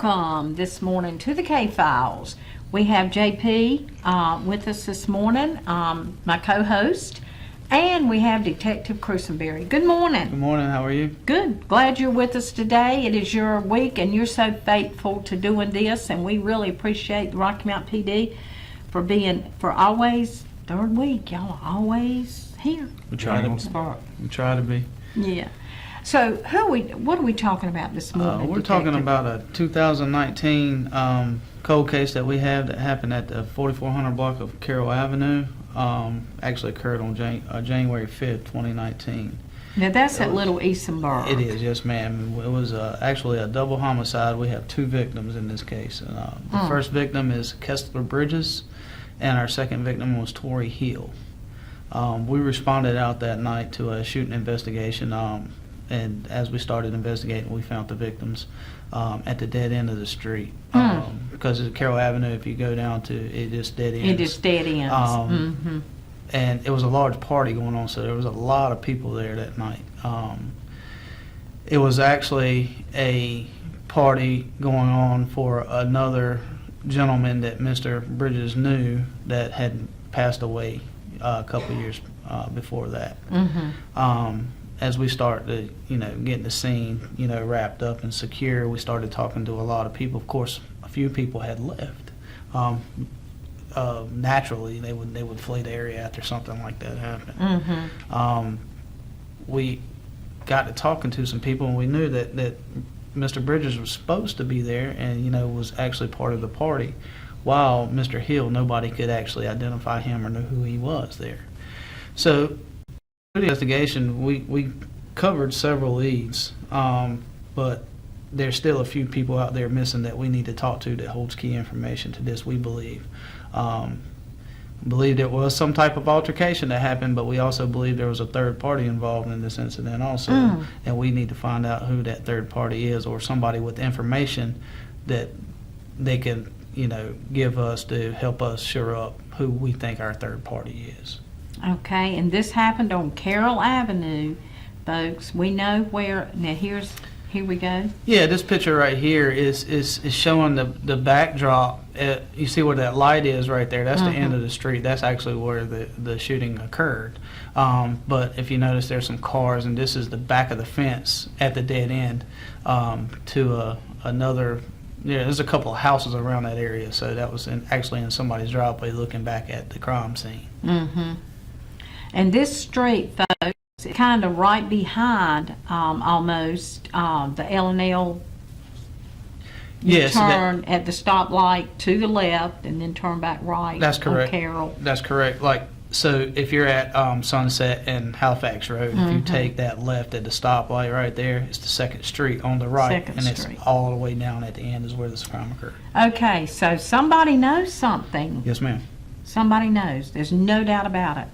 Welcome this morning to the K-Files. We have JP with us this morning, my co-host, and we have Detective Crusenberry. Good morning. Good morning. How are you? Good. Glad you're with us today. It is your week, and you're so faithful to doing this, and we really appreciate the Rocky Mount PD for always third week. Y'all are always here. We try to be. Yeah. So what are we talking about this morning? We're talking about a 2019 cold case that we have that happened at the 4400 block of Carroll Avenue. Actually occurred on January 5th, 2019. Now that's at Little Easenburg. It is, yes ma'am. It was actually a double homicide. We have two victims in this case. The first victim is Kessler Bridges, and our second victim was Tori Hill. We responded out that night to a shooting investigation. And as we started investigating, we found the victims at the dead end of the street. Because it's Carroll Avenue, if you go down to it, just dead ends. It just dead ends. And it was a large party going on, so there was a lot of people there that night. It was actually a party going on for another gentleman that Mr. Bridges knew that had passed away a couple years before that. As we start to, getting the scene, wrapped up and secure, we started talking to a lot of people. Of course, a few people had left. Naturally, they would flee the area after something like that happened. We got to talking to some people, and we knew that Mr. Bridges was supposed to be there, and was actually part of the party. While Mr. Hill, nobody could actually identify him or know who he was there. So, through the investigation, we covered several leads, but there's still a few people out there missing that we need to talk to that holds key information to this, we believe. Believe there was some type of altercation that happened, but we also believe there was a third party involved in this incident also, and we need to find out who that third party is, or somebody with information that they can, give us to help us shore up who we think our third party is. Okay, and this happened on Carroll Avenue, folks. We know where. Now here we go. Yeah, this picture right here is showing the backdrop. You see where that light is right there. That's the end of the street. That's actually where the shooting occurred. But if you notice, there's some cars, and this is the back of the fence at the dead end to another. Yeah, there's a couple of houses around that area, so that was actually in somebody's driveway looking back at the crime scene. And this street, folks, is kind of right behind almost the L&L. Yes. Turn at the stoplight to the left and then turn back right. That's correct. On Carroll. That's correct. So if you're at Sunset and Halifax Road, if you take that left at the stoplight right there, it's the second street on the right. It's all the way down at the end is where this crime occurred. Okay, so somebody knows something. Yes, ma'am. Somebody knows. There's no doubt about it.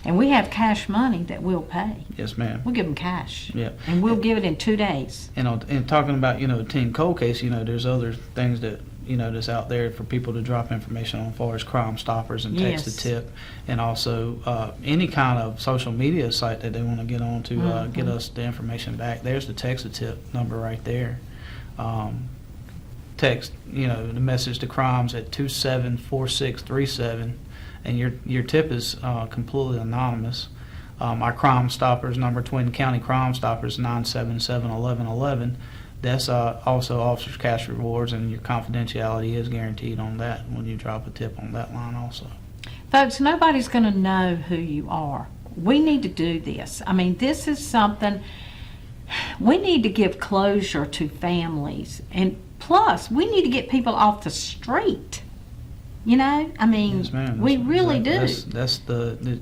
And we have cash money that we'll pay. Yes, ma'am. We'll give them cash. Yeah. And we'll give it in 2 days. And talking about, a team cold case, there's other things that, that's out there for people to drop information on as far as Crime Stoppers and text to tip. And also any kind of social media site that they want to get on to get us the information back. There's the text to tip number right there. Text, the message to crimes at 274637. And your tip is completely anonymous. Our Crime Stoppers number, Twin County Crime Stoppers, 977-1111. That's also Officers Cash Rewards, and your confidentiality is guaranteed on that when you drop a tip on that line also. Folks, nobody's going to know who you are. We need to do this. I mean, this is something, we need to give closure to families. And plus, we need to get people off the street. I mean, yes, ma'am. We really do. That's the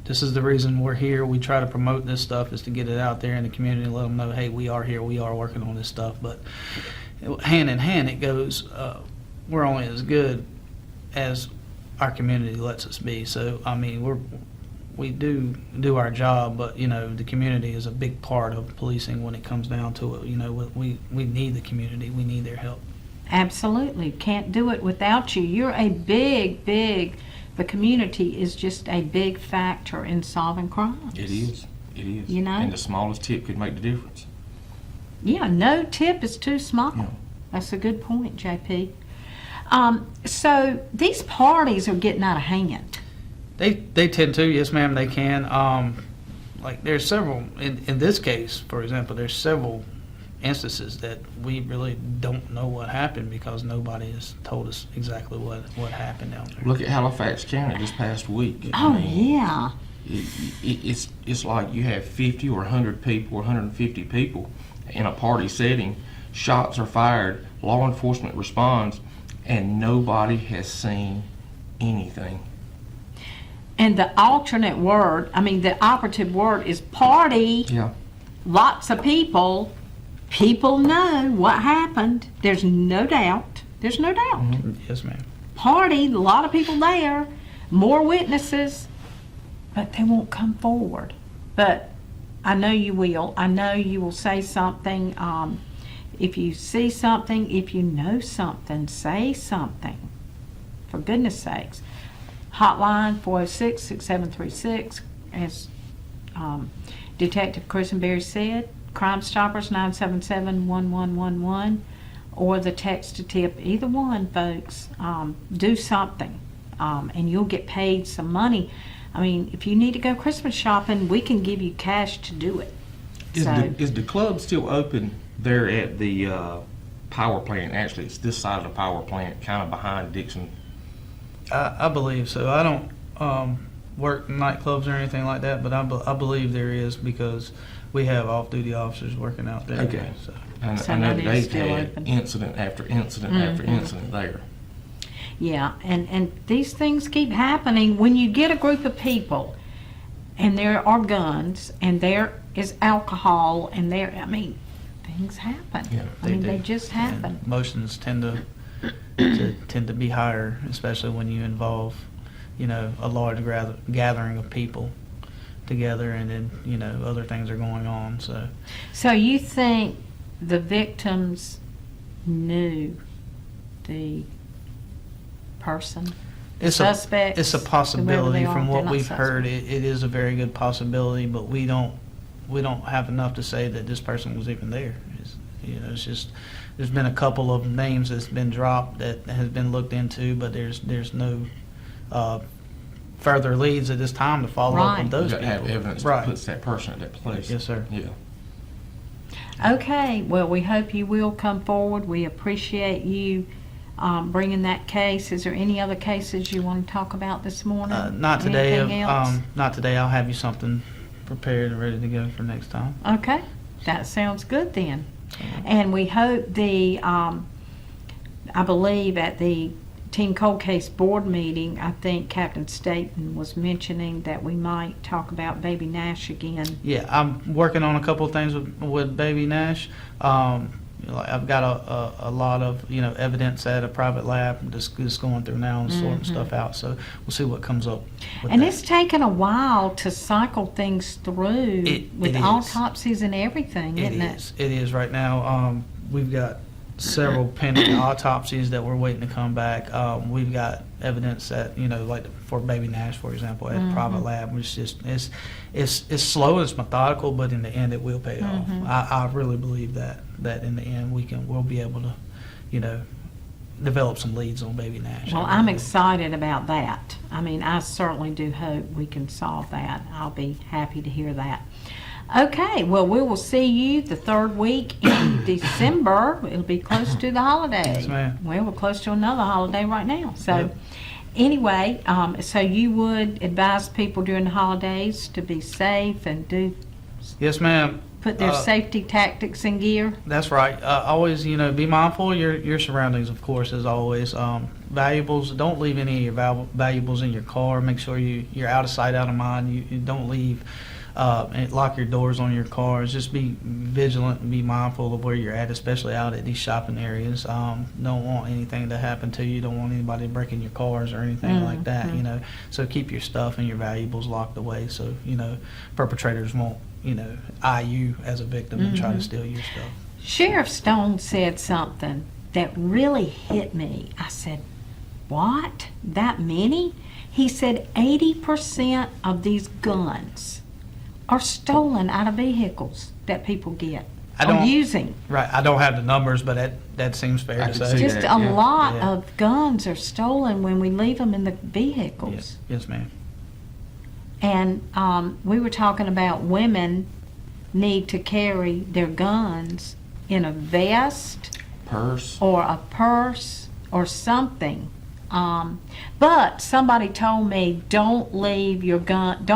this is the reason we're here. We try to promote this stuff is to get it out there in the community and let them know, hey, we are here. We are working on this stuff. But hand in hand, it goes, we're only as good as our community lets us be. So, I mean, we do our job, but, the community is a big part of policing when it comes down to it. We need the community. We need their help. Absolutely. Can't do it without you. You're a big, the community is just a big factor in solving crimes. It is. And the smallest tip could make the difference. Yeah, no tip is too small. That's a good point, JP. So these parties are getting out of hand. They tend to, yes, ma'am, they can. Like there's several in this case, for example, there's several instances that we really don't know what happened because nobody has told us exactly what happened down there. Look at Halifax County this past week. Oh, I mean, yeah. It's like you have 50 or 100 people or 150 people in a party setting. Shots are fired, law enforcement responds, and nobody has seen anything. And the alternate word, I mean, the operative word is party. Yeah. Lots of people. People know what happened. There's no doubt. There's no doubt. Mm-hmm. Yes, ma'am. Party, a lot of people there, more witnesses, but they won't come forward. But I know you will. I know you will say something. If you see something, if you know something, say something. For goodness sakes. Hotline 406-6736, as Detective Christenberry said. Crime Stoppers 977-1111, or the text to tip. Either one, folks. Do something, and you'll get paid some money. I mean, if you need to go Christmas shopping, we can give you cash to do it. Is the club still open there at the power plant? Actually, it's this side of the power plant, kind of behind Dixon. I believe so. I don't work nightclubs or anything like that, but I believe there is because we have off-duty officers working out there. Okay. So. So I know that is they've still had open. incident after incident after incident there. Yeah, and these things keep happening when you get a group of people and there are guns and there is alcohol and there, I mean, things happen. Yeah, They just happen. And emotions tend to be higher, especially when you involve, a large gathering of people together, and then other things are going on. So you think the victims knew the person? Suspects, it's a whoever possibility they are, from they're what not we've heard. suspects. It is a very good possibility, but we don't have enough to say that this person was even there. It's just there's been a couple of names that's been dropped that has been looked into, but there's no further leads at this time to follow up Right. with those You got to people. have evidence Right. that puts that person at that place. Yes, sir. Yeah. Okay, well, we hope you will come forward. We appreciate you bringing that case. Is there any other cases you want to talk about this morning? Not today. Anything else? Not today. I'll have you something prepared and ready to go for next time. Okay, that sounds good then. And we hope I believe at the Team Cold Case board meeting, I think Captain Staten was mentioning that we might talk about Baby Nash again. Yeah, I'm working on a couple of things with Baby Nash. I've got a lot of evidence at a private lab. I'm just going through now and sorting stuff out. So we'll see what comes up. With And that. it's taken a while to cycle things through with it is. autopsies and everything, isn't it? It is right now. We've got several pending autopsies that we're waiting to come back. We've got evidence that like for Baby Nash, for example, at a private lab, which it's slow, it's methodical, but in the end, it will pay off. I really believe that in the end we'll be able to, develop some leads on Baby Nash. Well, I'm excited about that. I mean, I certainly do hope we can solve that. I'll be happy to hear that. Okay, well, we will see you the third week in December. It'll be close to the holiday. Yes, ma'am. Well, we're close to another holiday right now. So, Yep. anyway, so you would advise people during the holidays to be safe and Yes, ma'am. put their safety tactics in gear? That's right. Always, be mindful of your surroundings, of course, as always. Valuables, don't leave any of your valuables in your car. Make sure you're out of sight, out of mind. You don't leave and lock your doors on your cars. Just be vigilant and be mindful of where you're at, especially out at these shopping areas. Don't want anything to happen to you. Don't want anybody breaking your cars or anything like that, So keep your stuff and your valuables locked away so, perpetrators won't, eye you as a victim and try to steal your stuff. Sheriff Stone said something that really hit me. I said, what? That many? He said 80% of these guns are stolen out of vehicles that people get. I don't, using. right, I don't have the numbers, but that seems fair I to could say. see Just that, a yeah. lot Yeah. of guns are stolen when we leave them in the vehicles. Yes, yes, ma'am. And we were talking about women need to carry their guns in a vest Purse. or a purse or something. But somebody told me, don't leave your gun,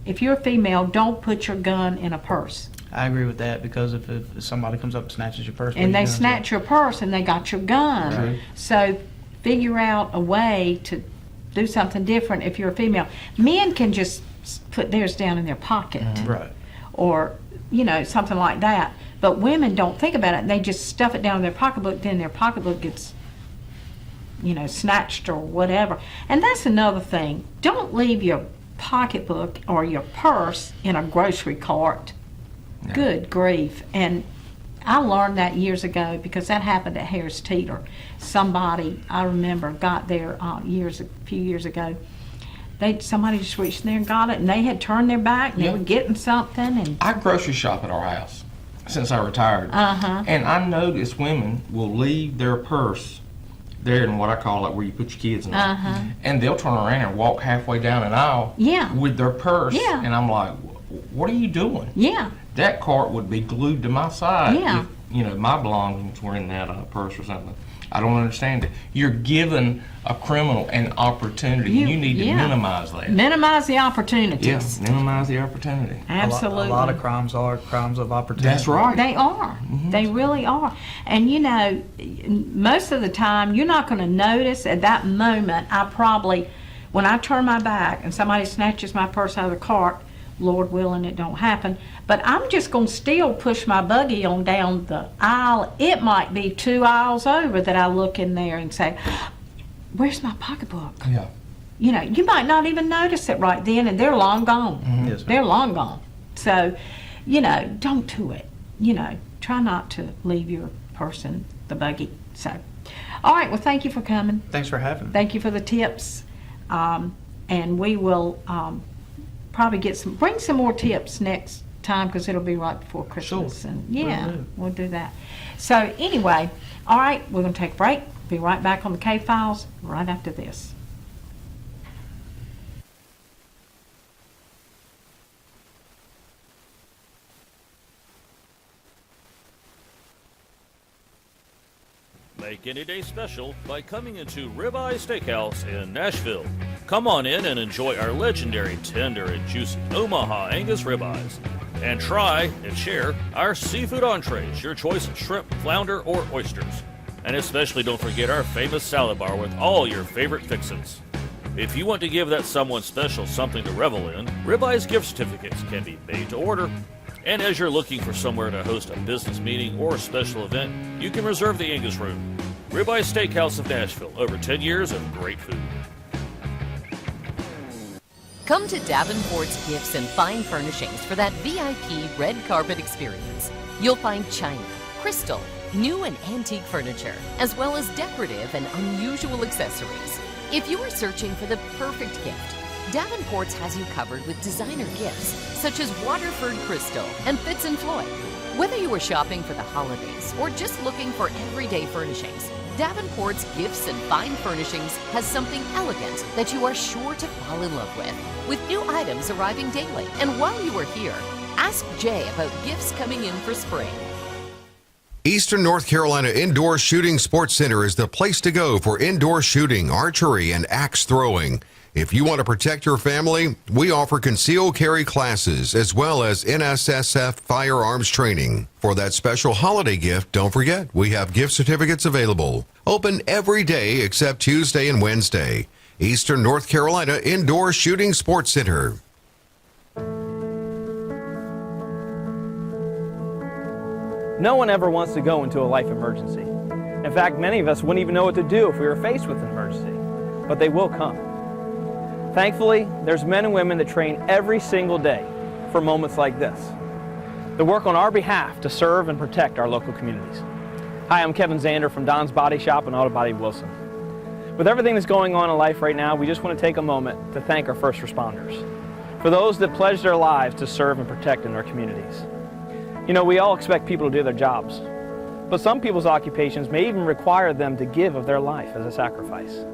if you're a female, don't put your gun in a purse. I agree with that, because if somebody comes up and snatches your purse, And what are they you gonna do? snatch your purse and they got your gun. Right. So figure out a way to do something different if you're a female. Men can just put theirs down in their pocket. Right. Or, something like that. But women don't think about it. They just stuff it down in their pocketbook, then their pocketbook gets, snatched or whatever. And that's another thing. Don't leave your pocketbook or your purse in a grocery cart. No. Good grief. And I learned that years ago because that happened at Harris Teeter. Somebody, I remember, got there a few years ago. Somebody just reached in there and got it, and they had turned their back, and Yeah. they were getting something, and I grocery shop at our house since I retired. Uh-huh. And I notice women will leave their purse there in what I call where you put your kids in. Uh-huh. And they'll turn around and walk halfway down an aisle Yeah. with their purse. Yeah. And I'm like, what are you doing? yeah, That cart would be glued to my side Yeah. if, my belongings were in that purse or something. I don't understand it. You're giving a criminal an opportunity. You need to yeah. minimize that. minimize the opportunities. Yeah, minimize the opportunity. Absolutely. A lot of crimes are crimes of opportunity. That's right. They are. They really are. And most of the time, you're not going to notice at that moment. When I turn my back and somebody snatches my purse out of the cart, Lord willing, it don't happen. But I'm just going to still push my buggy on down the aisle. It might be 2 aisles over that I look in there and say, where's my pocketbook? Yeah. You might not even notice it right then, and they're long gone. Yes, ma'am. They're long gone. So, don't do it. Try not to leave your purse in the buggy. So, all right, well, thank you for coming. Thanks for having me. Thank you for the tips. And we will probably bring some more tips next time, because it'll be right before Christmas. Sure. And Will do. we'll do that. So anyway, all right, we're going to take a break. Be right back on the K-Files right after this. Make any day special by coming into Ribeye Steakhouse in Nashville. Come on in and enjoy our legendary tender and juicy Omaha Angus ribeyes. And try and share our seafood entrees, your choice of shrimp, flounder, or oysters. And especially don't forget our famous salad bar with all your favorite fixins. If you want to give that someone special something to revel in, Ribeye's gift certificates can be made to order. And as you're looking for somewhere to host a business meeting or a special event, you can reserve the Angus Room. Ribeye Steakhouse of Nashville, over 10 years of great food. Come to Davenport's Gifts and Fine Furnishings for that VIP red carpet experience. You'll find china, crystal, new and antique furniture, as well as decorative and unusual accessories. If you are searching for the perfect gift, Davenport's has you covered with designer gifts such as Waterford Crystal and Fitz & Floyd. Whether you are shopping for the holidays or just looking for everyday furnishings, Davenport's Gifts and Fine Furnishings has something elegant that you are sure to fall in love with new items arriving daily. And while you are here, ask Jay about gifts coming in for spring. Eastern North Carolina Indoor Shooting Sports Center is the place to go for indoor shooting, archery, and axe throwing. If you want to protect your family, we offer concealed carry classes as well as NSSF firearms training. For that special holiday gift, don't forget, we have gift certificates available. Open every day except Tuesday and Wednesday. Eastern North Carolina Indoor Shooting Sports Center. No one ever wants to go into a life emergency. In fact, many of us wouldn't even know what to do if we were faced with an emergency, but they will come. Thankfully, there's men and women that train every single day for moments like this. They work on our behalf to serve and protect our local communities. Hi, I'm Kevin Zander from Don's Body Shop and Auto Body Wilson. With everything that's going on in life right now, we just want to take a moment to thank our first responders, for those that pledged their lives to serve and protect in our communities. You know, we all expect people to do their jobs, but some people's occupations may even require them to give of their life as a sacrifice.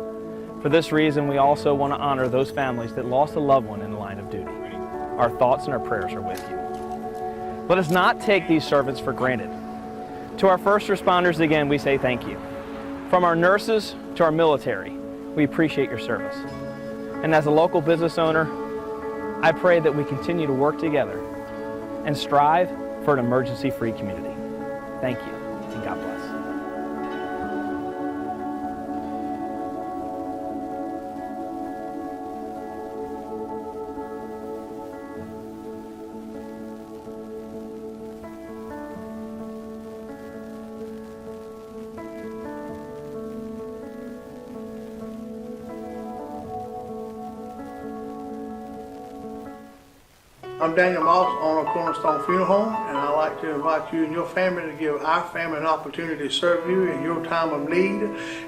For this reason, we also want to honor those families that lost a loved one in the line of duty. Our thoughts and our prayers are with you. Let us not take these servants for granted. To our first responders, again, we say thank you. From our nurses to our military, we appreciate your service. And as a local business owner, I pray that we continue to work together and strive for an emergency-free community. Thank you, and God bless. I'm Daniel Moss, owner of Cornerstone Funeral Home, and I'd like to invite you and your family to give our family an opportunity to serve you in your time of need.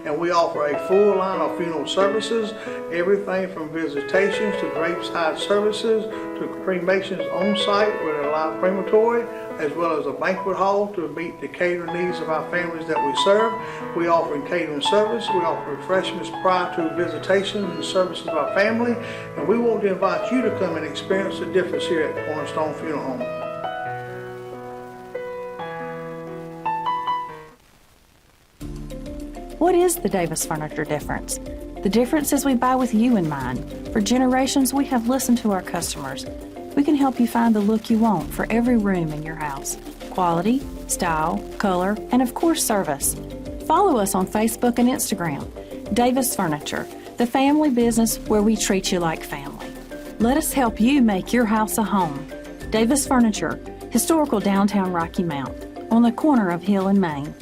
And we offer a full line of funeral services, everything from visitations to graveside services to cremations on site with a live crematory, as well as a banquet hall to meet the catering needs of our families that we serve. We offer catering service, we offer refreshments prior to visitations and services of our family, and we want to invite you to come and experience the difference here at Cornerstone Funeral Home. What is the Davis Furniture difference? The difference is we buy with you in mind. For generations, we have listened to our customers. We can help you find the look you want for every room in your house. Quality, style, color, and of course service. Follow us on Facebook and Instagram. Davis Furniture, the family business where we treat you like family. Let us help you make your house a home. Davis Furniture, historical downtown Rocky Mount, on the corner of Hill and Main.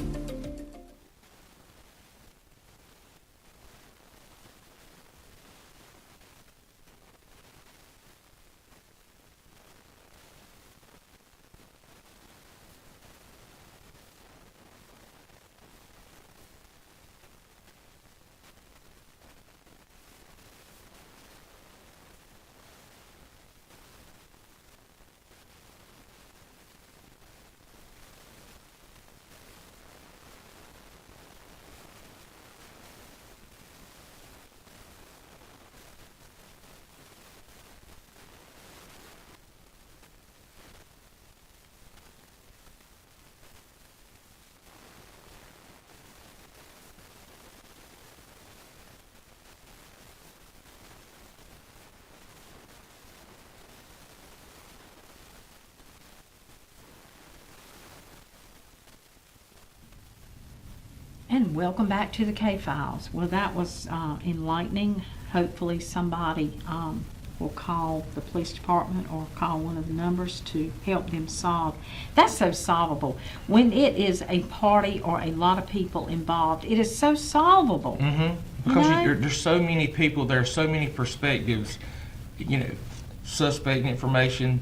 And welcome back to the K-Files. Well, that was enlightening. Hopefully somebody will call the police department or call one of the numbers to help them solve. That's so solvable. When it is a party or a lot of people involved, it is so solvable. Mm-hmm. Because there's so many people, there are so many perspectives, you know, suspect information,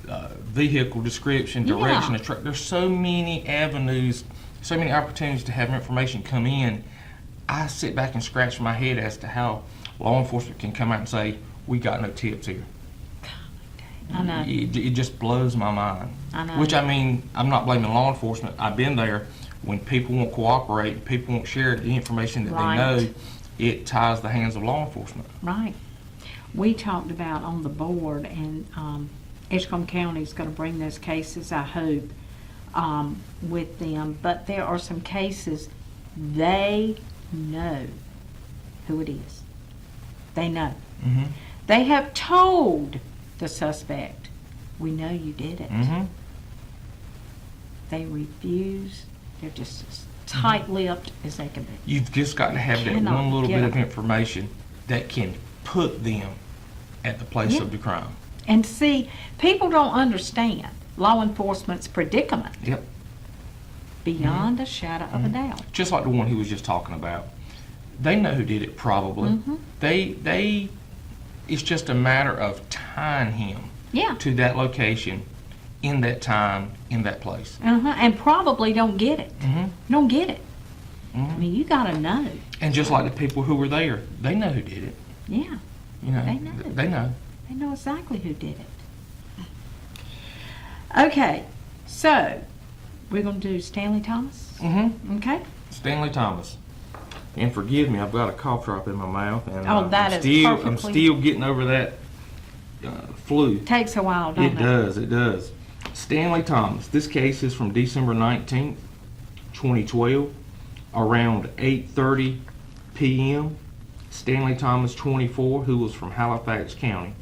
vehicle description, direction of truck. There's so many avenues, so many opportunities to have information come in. I sit back and scratch my head as to how law enforcement can come out and say, we got no tips here. I know. It just blows my mind. I know. Which, I mean, I'm not blaming law enforcement. I've been there. When people won't cooperate, people won't share the information that they know, it ties the hands of law enforcement. Right. We talked about on the board, and Edgecombe County is going to bring those cases, I hope, with them. But there are some cases they know who it is. They know. Mm-hmm. They have told the suspect, we know you did it. Mm-hmm. They refuse. They're just as tight-lipped as they can be. You've just got to have that Cannot one little get bit of them. information that can put them at the place Yeah. of the crime. And see, people don't understand law enforcement's predicament Yep. beyond a shadow of a doubt. Just like the one he was just talking about. They know who did it, probably. Mm-hmm. They it's just a matter of tying him Yeah. to that location, in that time, in that place. And probably don't get it. Mm-hmm. Don't get it. Mhm. I mean, you got to know. And just like the people who were there, they know who did it. Yeah. You know, They know. They know. They know exactly who did it. Okay, so we're going to do Stanley Thomas. Mm-hmm. Okay. Stanley Thomas. And forgive me, I've got a cough drop in my mouth, and Oh, that I'm is still perfectly- getting over that flu. Takes a while, don't it? It does. Stanley Thomas. This case is from December 19th, 2012, around 8:30 p.m. Stanley Thomas, 24, who was from Halifax County,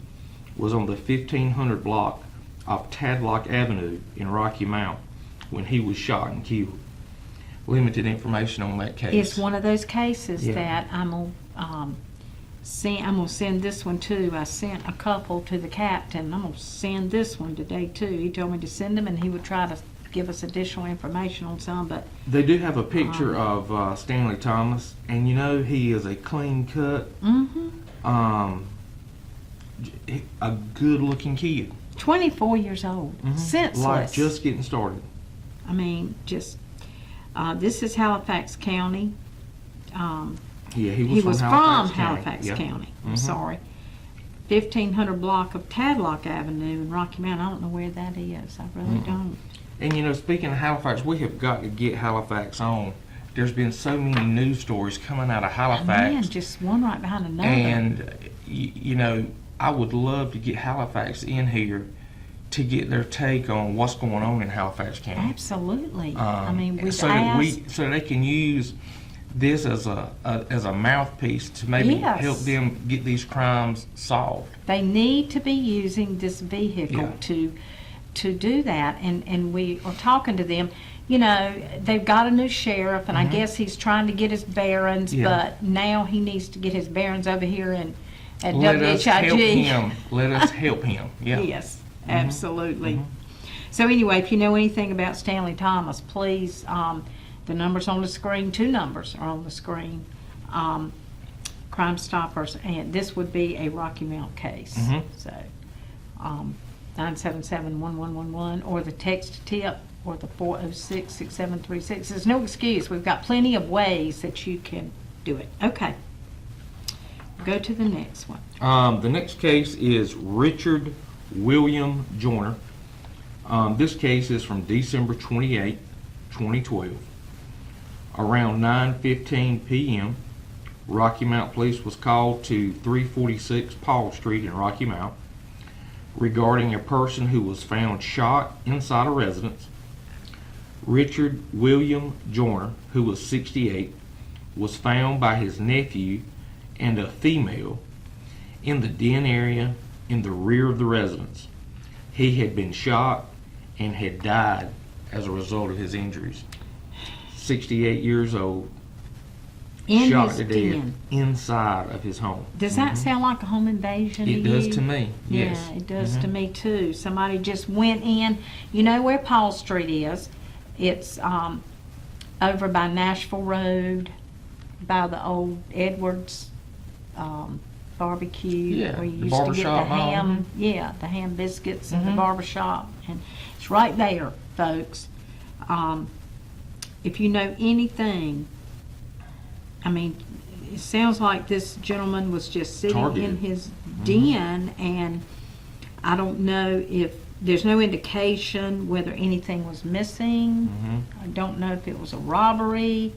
was on the 1500 block of Tadlock Avenue in Rocky Mount when he was shot and killed. Limited information on that case. It's one of those cases Yeah. that I'm gonna send this one too. I sent a couple to the captain. I'm gonna send this one today too. He told me to send them, and he would try to give us additional information on some. But They do have a picture of Stanley Thomas, and you know he is a clean cut, a good looking kid. 24 years old, senseless. Life just getting started. I mean, just this is Halifax County. Yeah, He was from Halifax County. Yeah. County. I'm sorry. 1500 block of Tadlock Avenue in Rocky Mount. I don't know where that is. I really don't. And you know, speaking of Halifax, we have got to get Halifax on. There's been so many news stories coming out of Halifax. Man, just one right behind another. And, you know, I would love to get Halifax in here to get their take on what's going on in Halifax County. Absolutely. I mean, we've so asked. so they can use this as a mouthpiece to maybe Yes. help them get these crimes solved. They need to be using this vehicle Yeah. to do that, and we are talking to them. You know, they've got a new sheriff, and I guess he's trying to get his bearings, Yeah. but now he needs to get his bearings over here at Let us help WHIG. him. Let us help him. Yeah. Yes, absolutely. So anyway, if you know anything about Stanley Thomas, please, the number's on the screen. 2 numbers are on the screen. Crime Stoppers, and this would be a Rocky Mount case. So 977-1111, or the text tip, or the 406-6736. There's no excuse. We've got plenty of ways that you can do it. Okay. Go to the next one. The next case is Richard William Joyner. This case is from December 28, 2012. Around 9:15 p.m., Rocky Mount Police was called to 346 Paul Street in Rocky Mount regarding a person who was found shot inside a residence. Richard William Joyner, who was 68, was found by his nephew and a female in the den area in the rear of the residence. He had been shot and had died as a result of his injuries. 68 years old, In shot his to death den. inside of his home. Does that sound like a home invasion? It to does you? to me, yes. Yeah, it does to me too. Somebody just went in. You know where Paul Street is? It's over by Nashville Road, by the old Edwards barbecue, Yeah, where you the used to get the barbershop mall. ham. Yeah, the ham biscuits and the barbershop, and it's right there, folks. If you know anything, I mean, it sounds like this gentleman was just sitting Targeted. in his den, and I don't know if there's no indication whether anything was missing. I don't know if it was a robbery,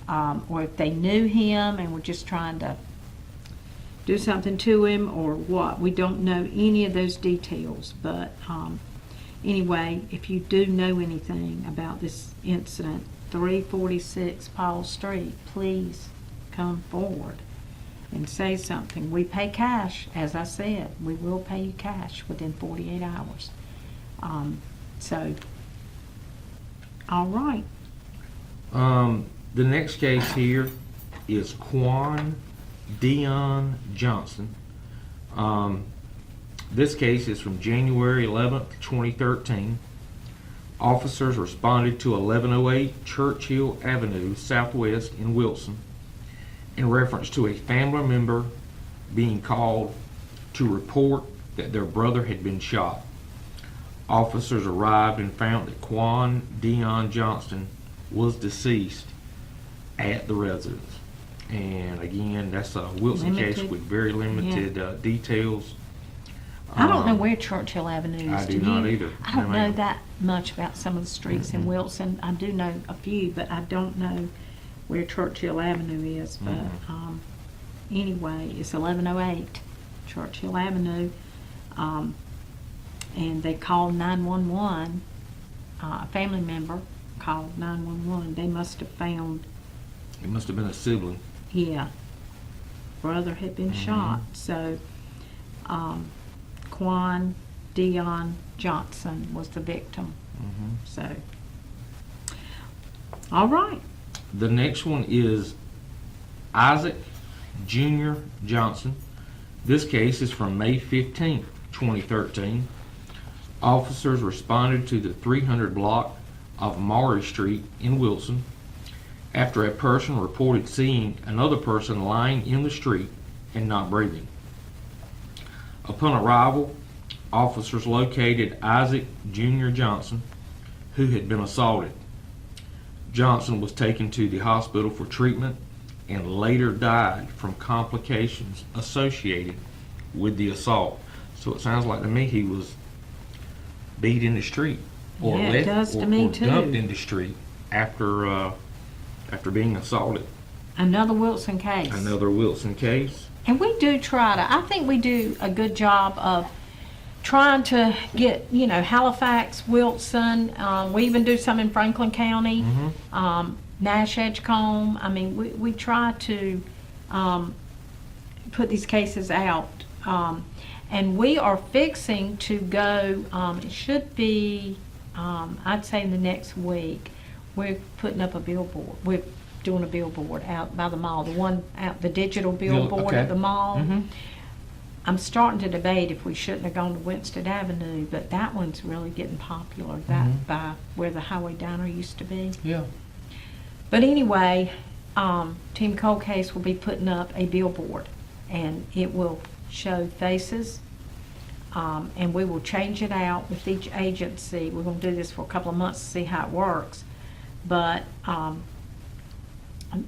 or if they knew him and were just trying to do something to him, or what. We don't know any of those details, but anyway, if you do know anything about this incident, 346 Paul Street, please come forward and say something. We pay cash, as I said. We will pay you cash within 48 hours. So, all right. The next case here is Quan Dion Johnson. This case is from January 11th, 2013. Officers responded to 1108 Churchill Avenue Southwest in Wilson in reference to a family member being called to report that their brother had been shot. Officers arrived and found that Quan Dion Johnson was deceased at the residence. And again, that's a Wilson case Limited. with very limited details. I don't know where Churchill Avenue is. I do you? not either. I don't No, know ma'am. that much about some of the streets in Wilson. I do know a few, but I don't know where Churchill Avenue is. But anyway, it's 1108 Churchill Avenue. And they called 911. A family member called 911. They must have found, It must have been a sibling. yeah, brother had been shot. So, Quan Dion Johnson was the victim. So, all right. The next one is Isaac Jr. Johnson. This case is from May 15th, 2013. Officers responded to the 300 block of Maury Street in Wilson after a person reported seeing another person lying in the street and not breathing. Upon arrival, officers located Isaac Jr. Johnson, who had been assaulted. Johnson was taken to the hospital for treatment and later died from complications associated with the assault. So it sounds like to me he was beat in the street, or Yeah, it left, does to or, me or too. dumped in the street after being assaulted. Another Wilson case. Another Wilson case. And we do try to, I think we do a good job of trying to get, Halifax, Wilson, we even do some in Franklin County, Nash, Edgecombe. I mean, we try to put these cases out. And we are fixing to go, it should be, I'd say in the next week, we're putting up a billboard. We're doing a billboard out by the mall, the one out, the digital billboard okay. at the mall. I'm starting to debate if we shouldn't have gone to Winston Avenue, but that one's really getting popular, that by where the highway diner used to be. Yeah. But anyway, Team Cold Case will be putting up a billboard, and it will show faces, and we will change it out with each agency. We're going to do this for a couple of months to see how it works. But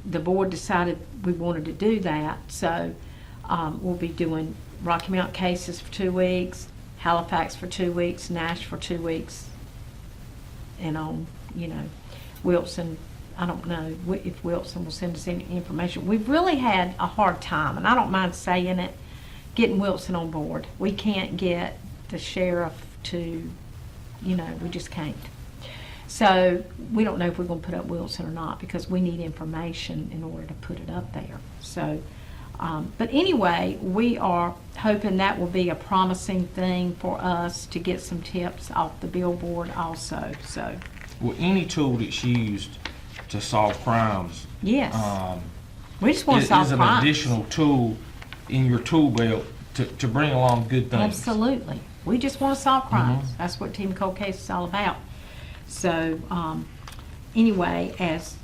the board decided we wanted to do that, so we'll be doing Rocky Mount cases for 2 weeks, Halifax for 2 weeks, Nash for 2 weeks, and on, Wilson. I don't know if Wilson will send us any information. We've really had a hard time, and I don't mind saying it, getting Wilson on board. We can't get the sheriff to, we just can't. So we don't know if we're going to put up Wilson or not, because we need information in order to put it up there. So, but anyway, we are hoping that will be a promising thing for us to get some tips off the billboard also. So, Well, any tool that's used to solve crimes yes, we just want to solve is an crimes. additional tool in your tool belt to bring along good things. Absolutely. We just want to solve crimes. That's what Team Cold Case is all about. So, anyway, as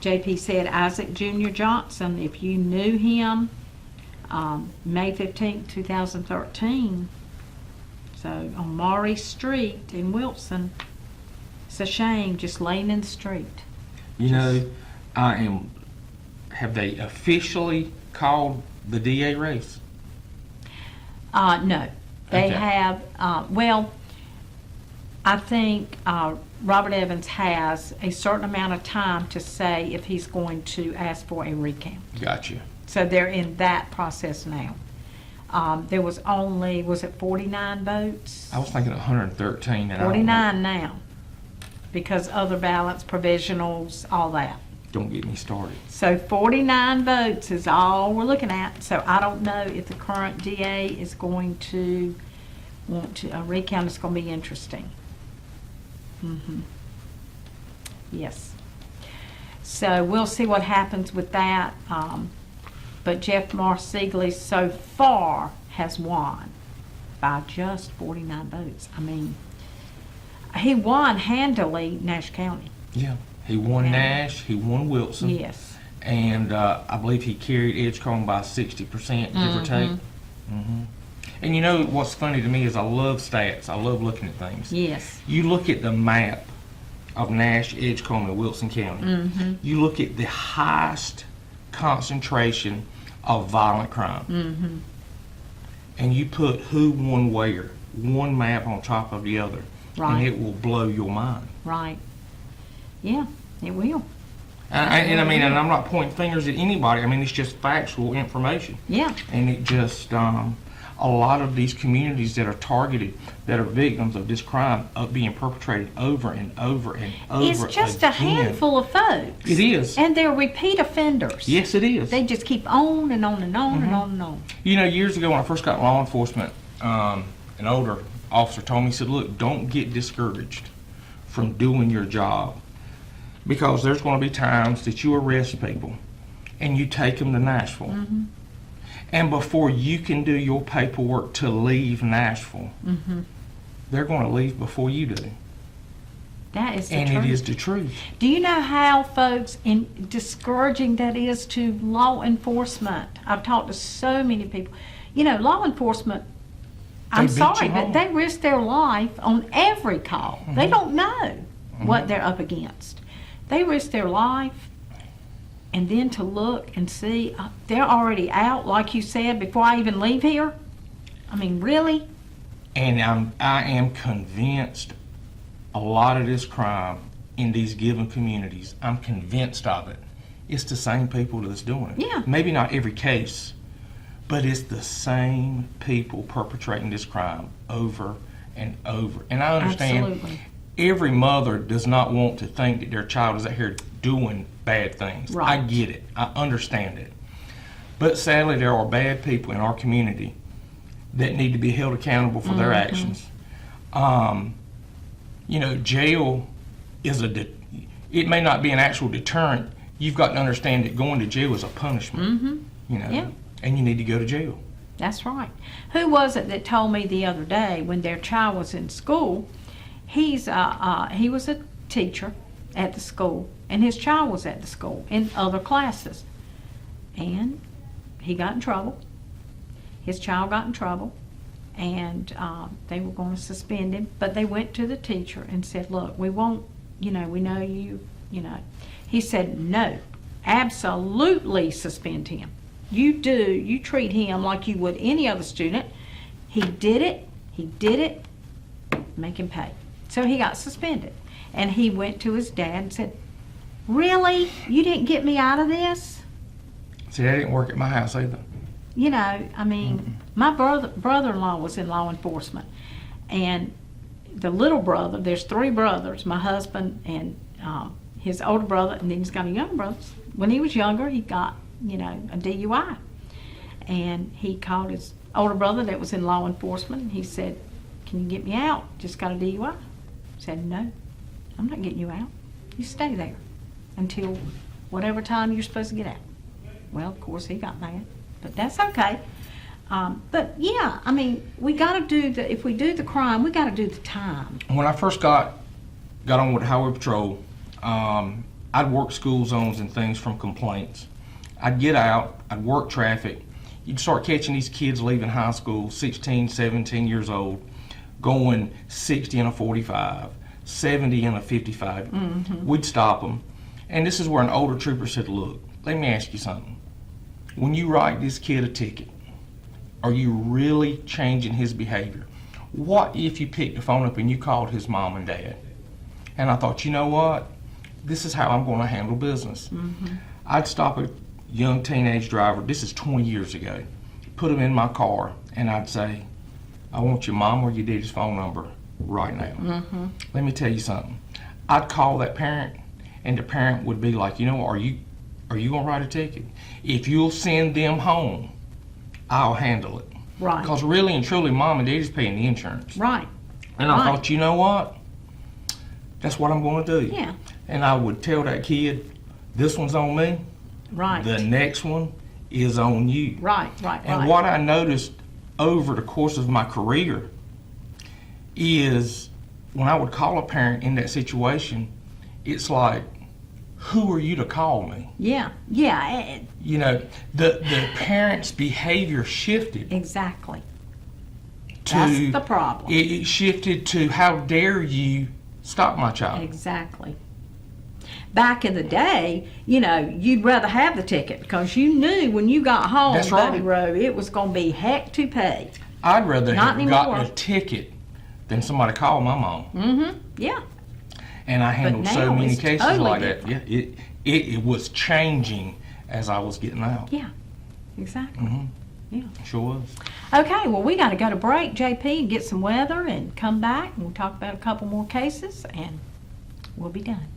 JP said, Isaac Jr. Johnson, if you knew him, May 15th, 2013, so on Maury Street in Wilson, it's a shame just laying in the street. Have they officially called the DA race? No, they Okay. have, well, I think Robert Evans has a certain amount of time to say if he's going to ask for a recount. Gotcha. So they're in that process now. There was only, was it 49 votes? I was thinking 113. And 49 now, because other ballots, provisionals, all that. Don't get me started. So 49 votes is all we're looking at. So I don't know if the current DA is going to want to, a recount is going to be interesting. Yes. So we'll see what happens with that. But Jeff Marsigli so far has won by just 49 votes. I mean, he won handily Nash County. Yeah. He won Yeah. Nash, he won Wilson. Yes. And I believe he carried Edgecombe by 60%, give or take. And you know what's funny to me is I love stats. I love looking at things. Yes. You look at the map of Nash, Edgecombe, and Wilson County. You look at the highest concentration of violent crime. and you put who won where, one map on top of the other, Right. and it will blow your mind. Right. Yeah, it will. And I mean, and I'm not pointing fingers at anybody. I mean, it's just factual information. Yeah. And it just, a lot of these communities that are targeted, that are victims of this crime, being perpetrated over and over and over It's just a again. handful of folks. It is. And they're repeat offenders. Yes, it is. They just keep on and on and on and on and on. You know, years ago when I first got in law enforcement, an older officer told me, he said, look, don't get discouraged from doing your job, because there's going to be times that you arrest people and you take them to Nashville. Mm-hmm. And before you can do your paperwork to leave Nashville, Mm-hmm. they're going to leave before you do. That is the And truth. it is the truth. Do you know how, folks, discouraging that is to law enforcement? I've talked to so many people. You know, law enforcement, I'm They beat sorry, you but home. they risk their life on every call. Mm-hmm. They don't know what they're up against. They risk their life, and then to look and see, they're already out, like you said, before I even leave here. I mean, really? And I am convinced a lot of this crime in these given communities, I'm convinced of it, it's the same people that's doing it. Yeah. Maybe not every case, but it's the same people perpetrating this crime over and over. And I understand Absolutely. every mother does not want to think that their child is out here doing bad things. Right. I get it. I understand it. But sadly, there are bad people in our community that need to be held accountable for their actions. You know, jail is it may not be an actual deterrent. You've got to understand that going to jail is a punishment. You know, Yeah. and you need to go to jail. That's right. Who was it that told me the other day when their child was in school? He was a teacher at the school, and his child was at the school in other classes, and he got in trouble. His child got in trouble, and they were going to suspend him. But they went to the teacher and said, "Look, we won't. You know, we know you. You know." He said, "No, absolutely suspend him. You treat him like you would any other student. He did it, make him pay." So he got suspended. And he went to his dad and said, "Really? You didn't get me out of this?" See, that didn't work at my house either. You know, I mean, my brother-in-law was in law enforcement. And the little brother, there's 3 brothers, my husband and his older brother, and then he's got a younger brother. When he was younger, he got, you know, a DUI. And he called his older brother that was in law enforcement, and he said, "Can you get me out? Just got a DUI." He said, "No, I'm not getting you out. You stay there until whatever time you're supposed to get out." Well, of course, he got mad, but that's okay. But yeah, I mean, we got to do if we do the crime, we got to do the time. When I first got on with Highway Patrol, I'd work school zones and things from complaints. I'd get out, I'd work traffic. You'd start catching these kids leaving high school, 16, 17 years old, going 60 in a 45, 70 in a 55. We'd stop them. And this is where an older trooper said, "Look, let me ask you something. When you write this kid a ticket, are you really changing his behavior? What if you picked the phone up and you called his mom and dad?" And I thought, you know what? This is how I'm going to handle business. I'd stop a young teenage driver, this is 20 years ago, put him in my car, and I'd say, "I want your mom or your daddy's phone number right now." Let me tell you something. I'd call that parent, and the parent would be like, "You know what, are you going to write a ticket? If you'll send them home, I'll handle it." Right. Because really and truly, mom and daddy's paying the insurance. Right. And I Right. thought, you know what? That's what I'm going to do. Yeah. And I would tell that kid, "This one's on me. Right. The next one is on you." Right. And what I noticed over the course of my career is when I would call a parent in that situation, it's like, who are you to call me? Yeah. You know, the parent's behavior shifted Exactly. to... That's the problem. It shifted to, how dare you stop my child? Exactly. back in the day, you know, you'd rather have the ticket because you knew when you got home, That's right. Buddy Rowe, it was going to be heck to pay. I'd rather Not have gotten anymore. a ticket than somebody call my mom. Yeah. And I handled so now many it's cases totally like that. Yeah, it was changing as I was getting out. Yeah. Exactly. Yeah. Sure was. Okay, well, we got to go to break, JP, and get some weather and come back and we'll talk about a couple more cases and we'll be done.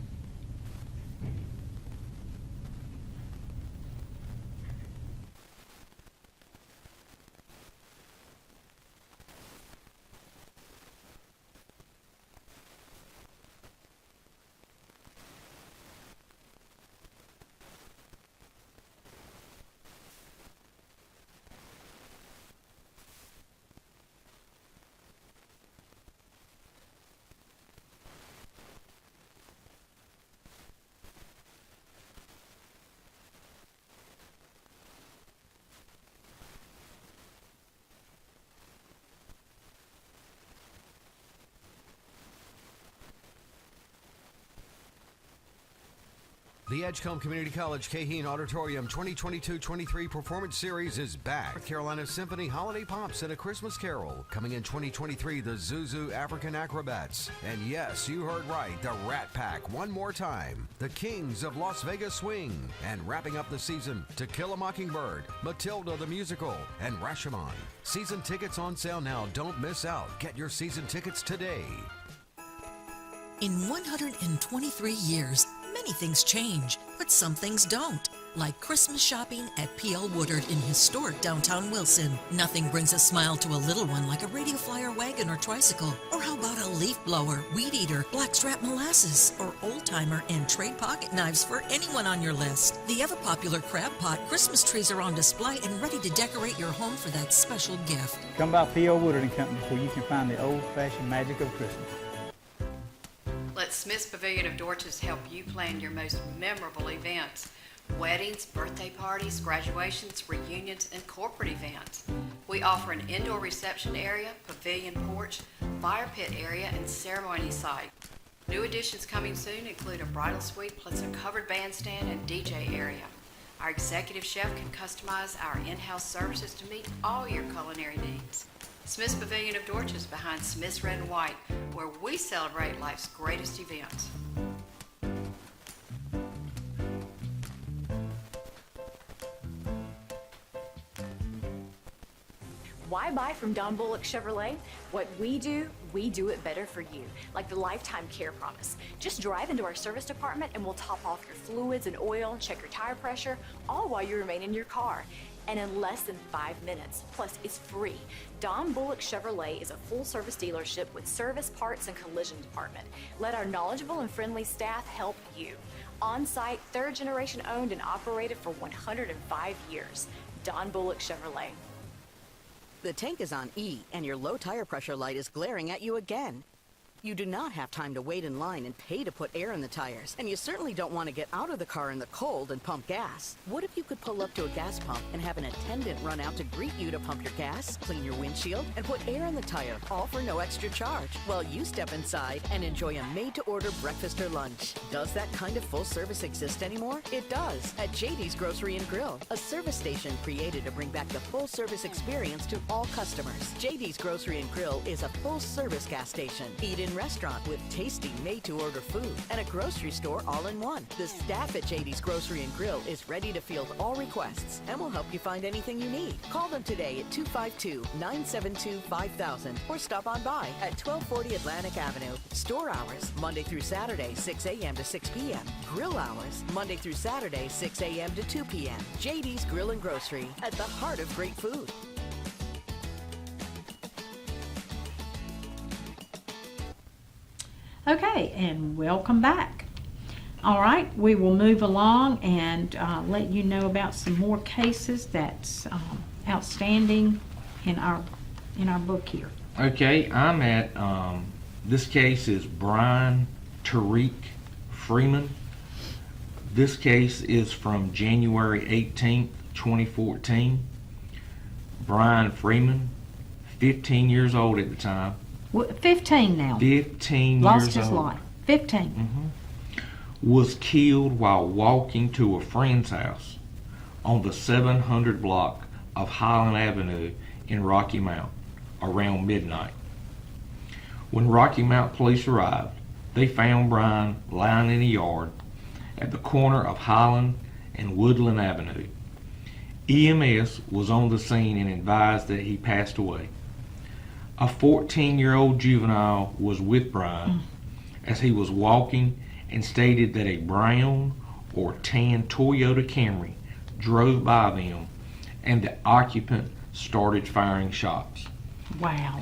The Edgecombe Community College Caheen Auditorium 2022-23 Performance Series is back. North Carolina Symphony Holiday Pops and A Christmas Carol. Coming in 2023, the Zuzu African Acrobats. And yes, you heard right, the Rat Pack one more time. The Kings of Las Vegas Swing. And wrapping up the season, To Kill a Mockingbird, Matilda the Musical, and Rashomon. Season tickets on sale now. Don't miss out. Get your season tickets today. In 123 years, many things change, but some things don't. Like Christmas shopping at P.L. Woodard in historic downtown Wilson. Nothing brings a smile to a little one like a Radio Flyer wagon or tricycle. Or how about a leaf blower, weed eater, blackstrap molasses, or old timer and trade pocket knives for anyone on your list. The ever popular crab pot Christmas trees are on display and ready to decorate your home for that special gift. Come by P.L. Woodard and Company where you can find the old-fashioned magic of Christmas. Let Smith's Pavilion of Dorchester help you plan your most memorable events. Weddings, birthday parties, graduations, reunions, and corporate events. We offer an indoor reception area, pavilion porch, fire pit area, and ceremony site. New additions coming soon include a bridal suite plus a covered bandstand and DJ area. Our executive chef can customize our in-house services to meet all your culinary needs. Smith's Pavilion of Dorchester behind Smith's Red and White, where we celebrate life's greatest events. Why buy from Don Bullock Chevrolet? What we do it better for you, like the Lifetime Care Promise. Just drive into our service department and we'll top off your fluids and oil and check your tire pressure, all while you remain in your car. And in less than 5 minutes. Plus, it's free. Don Bullock Chevrolet is a full-service dealership with service, parts, and collision department. Let our knowledgeable and friendly staff help you. On-site, third-generation owned and operated for 105 years. Don Bullock Chevrolet. The tank is on E, and your low tire pressure light is glaring at you again. You do not have time to wait in line and pay to put air in the tires, and you certainly don't want to get out of the car in the cold and pump gas. What if you could pull up to a gas pump and have an attendant run out to greet you to pump your gas, clean your windshield, and put air in the tire, all for no extra charge, while you step inside and enjoy a made-to-order breakfast or lunch? Does that kind of full service exist anymore? It does, at JD's Grocery and Grill, a service station created to bring back the full-service experience to all customers. JD's Grocery and Grill is a full-service gas station. Eat in restaurant with tasty made-to-order food and a grocery store all in one. The staff at JD's Grocery and Grill is ready to field all requests and will help you find anything you need. Call them today at 252-972-5000 or stop on by at 1240 Atlantic Avenue. Store hours Monday through Saturday 6 a.m. to 6 p.m. Grill hours Monday through Saturday 6 a.m. to 2 p.m. JD's Grill and Grocery, at the heart of great food. Okay, and welcome back. All right, we will move along and let you know about some more cases that's outstanding in our book here. Okay, I'm at, this case is Brian Tariq Freeman. This case is from January 18th, 2014. Brian Freeman, 15 years old at the time. 15 now. 15 Lost years his old. life. 15. was killed while walking to a friend's house on the 700 block of Highland Avenue in Rocky Mount around midnight. When Rocky Mount police arrived, they found Brian lying in a yard at the corner of Highland and Woodland Avenue. EMS was on the scene and advised that he passed away. A 14-year-old juvenile was with Brian as he was walking and stated that a brown or tan Toyota Camry drove by them and the occupant started firing shots. Wow.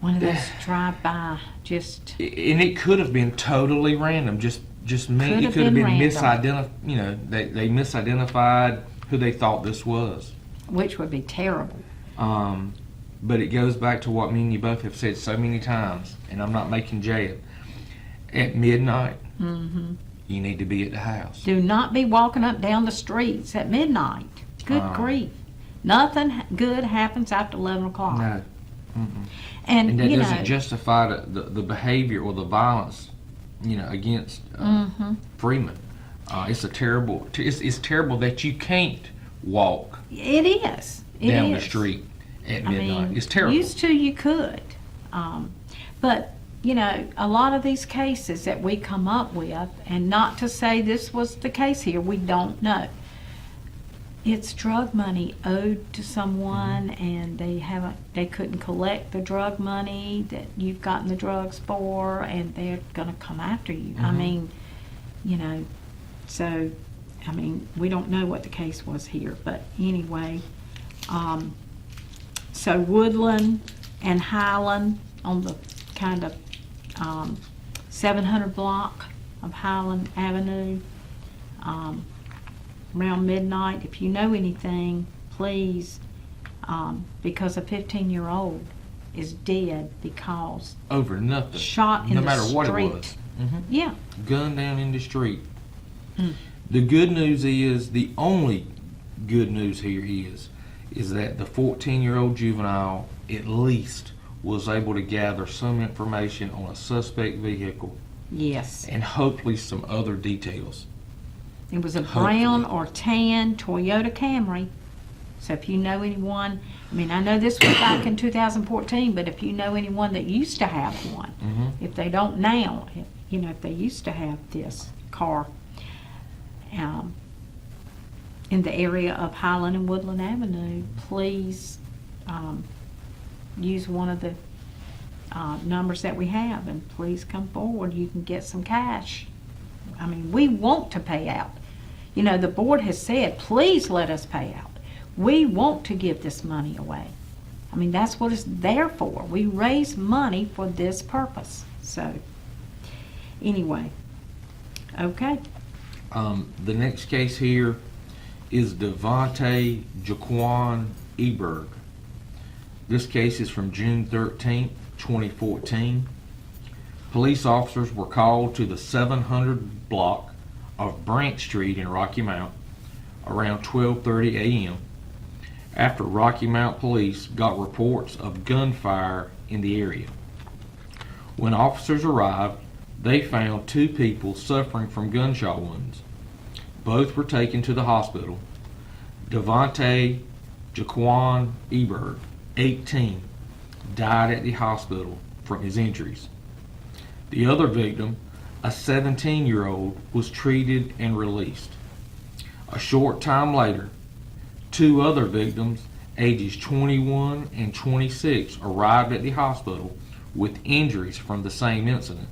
One of those drive-by, just... And it could have been totally random, just me. Could It have could have been been random. misidentified. You know, they misidentified who they thought this was. Which would be terrible. But it goes back to what me and you both have said so many times, and I'm not making jab. At midnight, you need to be at the house. Do not be walking up down the streets at midnight. Good grief. Nothing good happens after 11 o'clock. No. And, that you doesn't know, justify the behavior or the violence, you know, against Freeman. It's a terrible. It's terrible that you can't walk it is. It down is. the street at I midnight. mean, It's terrible. Used to you could. But, you know, a lot of these cases that we come up with, and not to say this was the case here, we don't know. It's drug money owed to someone, and they couldn't collect the drug money that you've gotten the drugs for, and they're going to come after you. I mean, you know, so, I mean, we don't know what the case was here, but anyway, so Woodland and Highland on the kind of 700 block of Highland Avenue, around midnight. If you know anything, please, because a 15-year-old is dead because Over nothing. shot in no the matter street. what it was. Yeah. Gunned down in the street. The good news is, the only good news here is that the 14-year-old juvenile at least was able to gather some information on a suspect vehicle Yes. and hopefully some other details. It was a Hopefully. brown or tan Toyota Camry. So if you know anyone, I mean, I know this was back in 2014, but if you know anyone that used to have one, if they don't now, you know, if they used to have this car in the area of Highland and Woodland Avenue, please use one of the numbers that we have, and please come forward. You can get some cash. I mean, we want to pay out. You know, the board has said, please let us pay out. We want to give this money away. I mean, that's what it's there for. We raise money for this purpose. So, anyway, okay. The next case here is Devontae Jaquan Eberg. This case is from June 13th, 2014. Police officers were called to the 700 block of Branch Street in Rocky Mount around 12:30 a.m. after Rocky Mount police got reports of gunfire in the area. When officers arrived, they found two people suffering from gunshot wounds. Both were taken to the hospital. Devontae Jaquan Eberg, 18, died at the hospital from his injuries. The other victim, a 17-year-old, was treated and released. A short time later, two other victims, ages 21 and 26, arrived at the hospital with injuries from the same incident.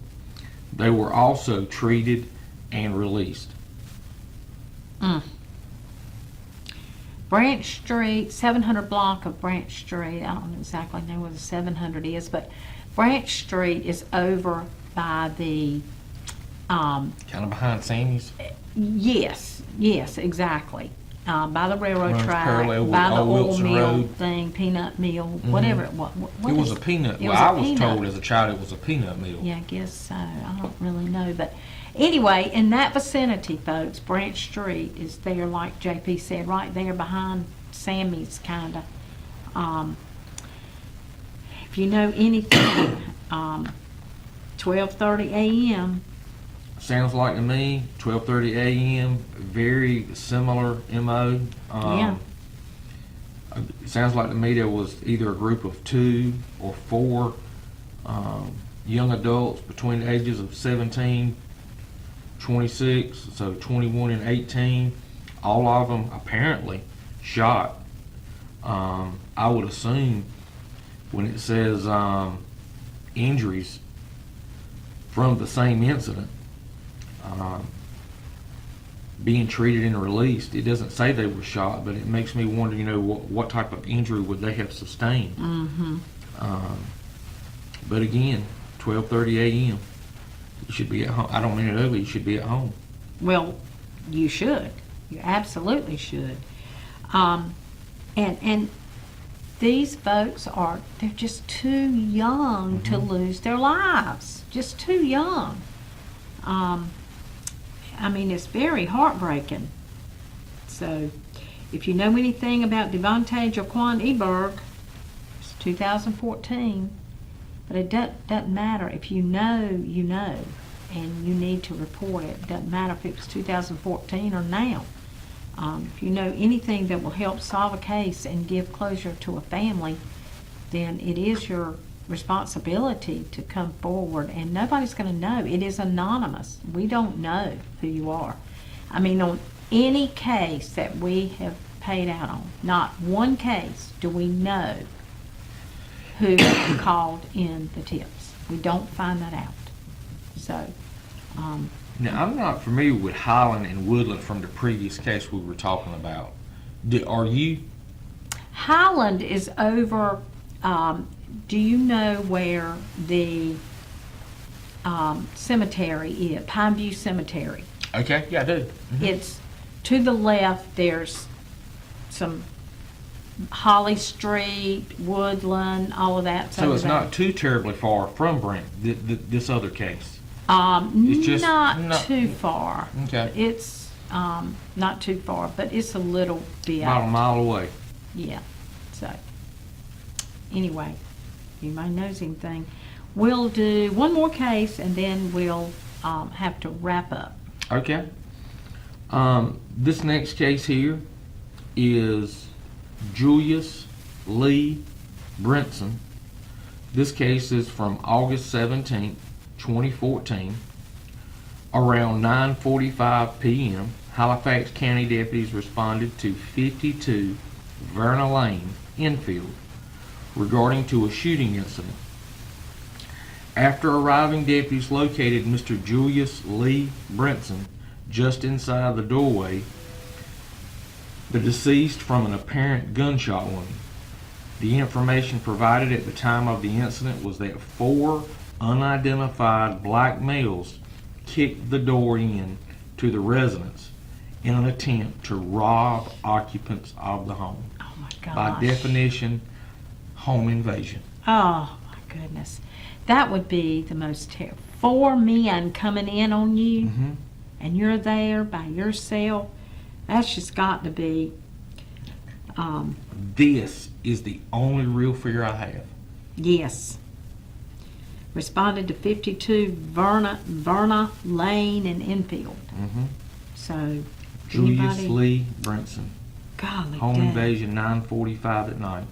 They were also treated and released. Branch Street, 700 block of Branch Street. I don't exactly know where the 700 is, but Branch Street is over by the Kind of behind Sammy's. yes, exactly. By the railroad Runs track, parallel with by the Old oil Wilson mill Road. thing, peanut mill, whatever it was. What It was is- a peanut. it Well, was a I was peanut. told as a child it was a peanut mill. Yeah, I guess so. I don't really know, but anyway, in that vicinity, folks, Branch Street is there, like JP said, right there behind Sammy's, kind of. If you know anything, 12:30 a.m. Sounds like to me, 12:30 a.m., very similar MO. Yeah. It sounds like to me there was either a group of 2 or 4 young adults between the ages of 17, 26, so 21 and 18. All of them apparently shot. I would assume when it says injuries from the same incident being treated and released, it doesn't say they were shot, but it makes me wonder, what type of injury would they have sustained. Mm-hmm. But again, 12:30 a.m. You should be at home. I don't mean it ugly. You should be at home. Well, you should. You absolutely should. And these folks they're just too young to lose their lives. Just too young. I mean, it's very heartbreaking. So, if you know anything about Devontae Jaquan Eberg, it's 2014, but it doesn't matter. If you know, you know, and you need to report it. It doesn't matter if it was 2014 or now. If you know anything that will help solve a case and give closure to a family, then it is your responsibility to come forward, and nobody's going to know. It is anonymous. We don't know who you are. I mean, on any case that we have paid out on, not one case do we know who called in the tips. We don't find that out. So, now, I'm not familiar with Highland and Woodland from the previous case we were talking about. Are you? Highland is over. Do you know where the cemetery is? Pineview Cemetery. Okay, yeah, I do. Mm-hmm. It's to the left. There's some Holly Street, Woodland, all of that. So it's not too terribly far from Brent, this other case? It's just not too far. Okay. It's not too far, but it's a little bit. About a mile away. Yeah. So, anyway, anybody knows anything, we'll do one more case and then we'll have to wrap up. Okay. This next case here is Julius Lee Brinson. This case is from August 17th, 2014. Around 9:45 p.m., Halifax County deputies responded to 52 Verna Lane, Enfield, regarding to a shooting incident. After arriving, deputies located Mr. Julius Lee Brinson just inside the doorway, the deceased from an apparent gunshot wound. The information provided at the time of the incident was that 4 unidentified black males kicked the door in to the residence in an attempt to rob occupants of the home. Oh my gosh. By definition, home invasion. Oh my goodness. That would be the most terrible. 4 men coming in on you, and you're there by yourself. That's just got to be. This is the only real fear I have. Yes. Responded to 52 Verna Lane in Enfield. So, Julius anybody? Lee Brinson. Golly Home dang. invasion, 9:45 at night,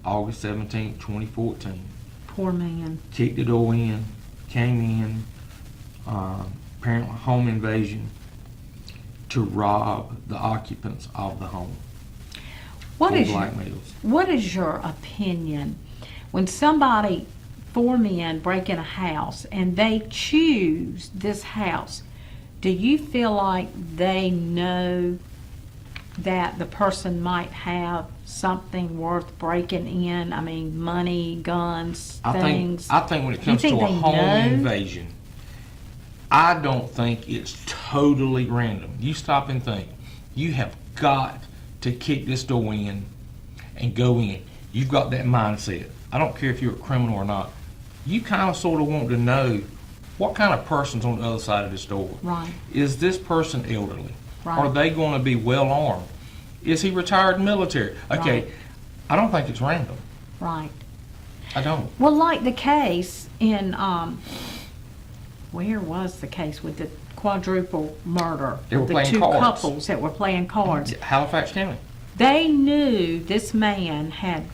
August 17, 2014. Poor man. Kicked the door in, came in, apparently home invasion, to rob the occupants of the home. What is black males. What is your opinion when somebody, 4 men, break in a house and they choose this house? Do you feel like they know that the person might have something worth breaking in? I mean, money, guns, things. I think when it comes to a home invasion, I don't think it's totally random. You stop and think. You have got to kick this door in and go in. You've got that mindset. I don't care if you're a criminal or not. You kind of sort of want to know what kind of person's on the other side of this door. Right. Is this person elderly? Right. Are they going to be well armed? Is he retired military? Okay, Right. I don't think it's random. Right. I don't. Well, like the case in where was the case with the quadruple murder? They were the playing two cards. couples that were playing cards. Halifax County. They knew this man had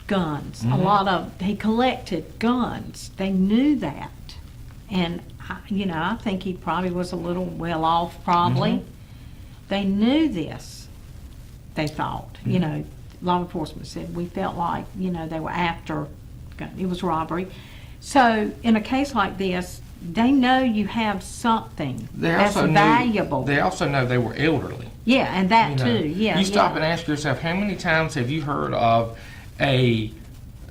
guns. Mhm. A lot of, he collected guns. They knew that. And, I think he probably was a little well off, probably. Mhm. They knew this, they thought. Law enforcement said, we felt like, they were after, it was robbery. So in a case like this, they know you have something that's valuable. They also know they were elderly. Yeah, and that You know, too. Yeah. You stop yeah. and ask yourself, how many times have you heard of a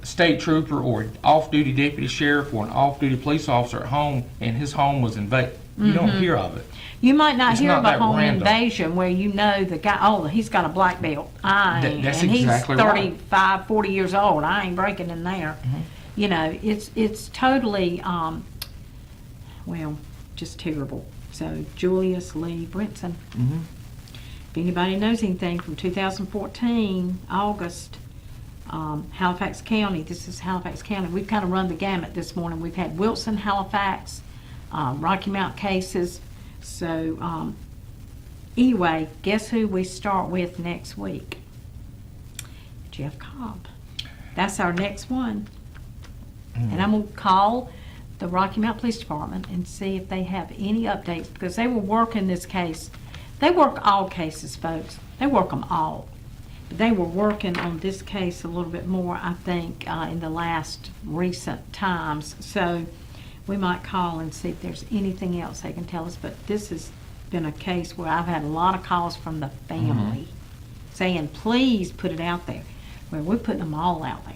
state trooper or off-duty deputy sheriff or an off-duty police officer at home and his home was invaded? You don't hear of it. You might not It's hear not of a that home random. invasion where the guy, he's got a black belt. I ain't. That's and exactly he's right. 35, 40 years old. I ain't breaking in there. It's totally, just terrible. So Julius Lee Brinson. Mhm. If anybody knows anything from 2014, August, Halifax County, this is Halifax County. We've kind of run the gamut this morning. We've had Wilson, Halifax, Rocky Mount cases. So anyway, guess who we start with next week? Jeff Cobb. That's our next one. And I'm going to call the Rocky Mount Police Department and see if they have any updates, because they were working this case. They work all cases, folks. They work them all. But they were working on this case a little bit more, I think, in the last recent times. So we might call and see if there's anything else they can tell us. But this has been a case where I've had a lot of calls from the family saying, please put it out there. Well, we're putting them all out there.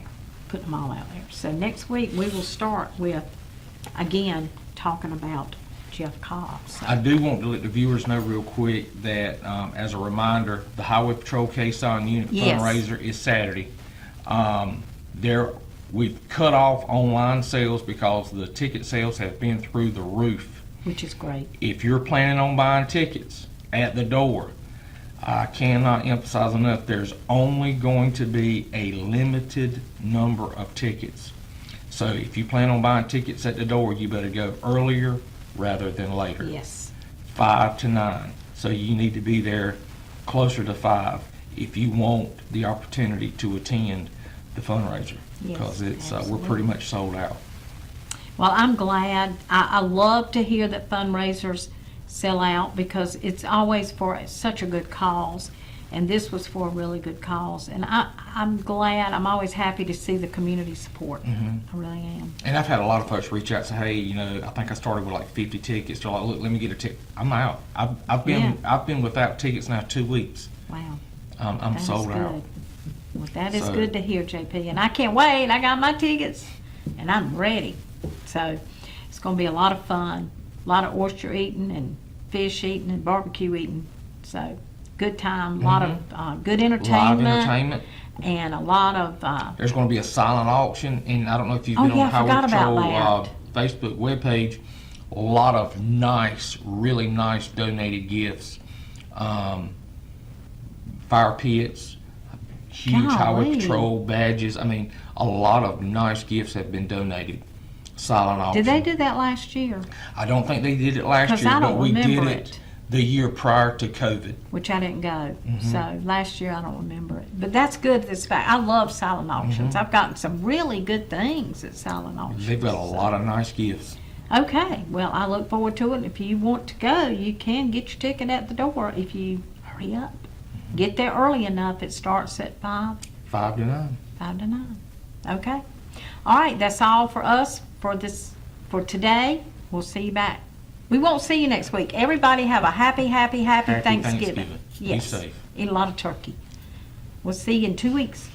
Putting them all out there. So next week we will start with, again, talking about Jeff Cobb. So. I do want to let the viewers know real quick that, as a reminder, the Highway Patrol Caisson Unit fundraiser is Saturday. We've cut off online sales because the ticket sales have been through the roof. Which is great. If you're planning on buying tickets at the door, I cannot emphasize enough, there's only going to be a limited number of tickets. So if you plan on buying tickets at the door, you better go earlier rather than later. Yes. 5 to 9. So you need to be there closer to 5 if you want the opportunity to attend the fundraiser. Yes, because it's we're absolutely. pretty much sold out. Well, I'm glad. I love to hear that fundraisers sell out, because it's always for such a good cause, and this was for a really good cause. And I'm glad. I'm always happy to see the community support. I really am. And I've had a lot of folks reach out and say, hey, I think I started with like 50 tickets. They're like, look, let me get a ticket. I'm out. I've been without tickets now 2 weeks. Wow. I'm That is sold good. out. Well, that is So- good to hear, JP. And I can't wait. I got my tickets, and I'm ready. So it's going to be a lot of fun. A lot of oyster eating and fish eating and barbecue eating. So good time. A lot of good entertainment. Live entertainment. And a lot of There's going to be a silent auction, and I don't know if you've Oh, been yeah, on the I forgot Highway about Patrol Facebook webpage. A lot of nice, really nice donated gifts. Fire pits, huge Highway Golly. Patrol badges. I mean, a lot of nice gifts have been donated. Silent auction. Did they do that last year? I don't think they did it last 'Cause year, I but don't we did remember it it. the year prior to COVID. Which I didn't go. Mhm. So last year I don't remember it. But that's good. This fact. I love silent auctions. I've gotten some really good things at silent auctions. They've got a lot of nice gifts. Okay. Well, I look forward to it. If you want to go, you can get your ticket at the door if you hurry up. Get there early enough. It starts at 5. 5 to 9. 5 to 9. Okay. All right. That's all for us for today. We'll see you back. We won't see you next week. Everybody have a happy Happy Thanksgiving. Thanksgiving. Be Yes. safe. Eat a lot of turkey. We'll see you in 2 weeks.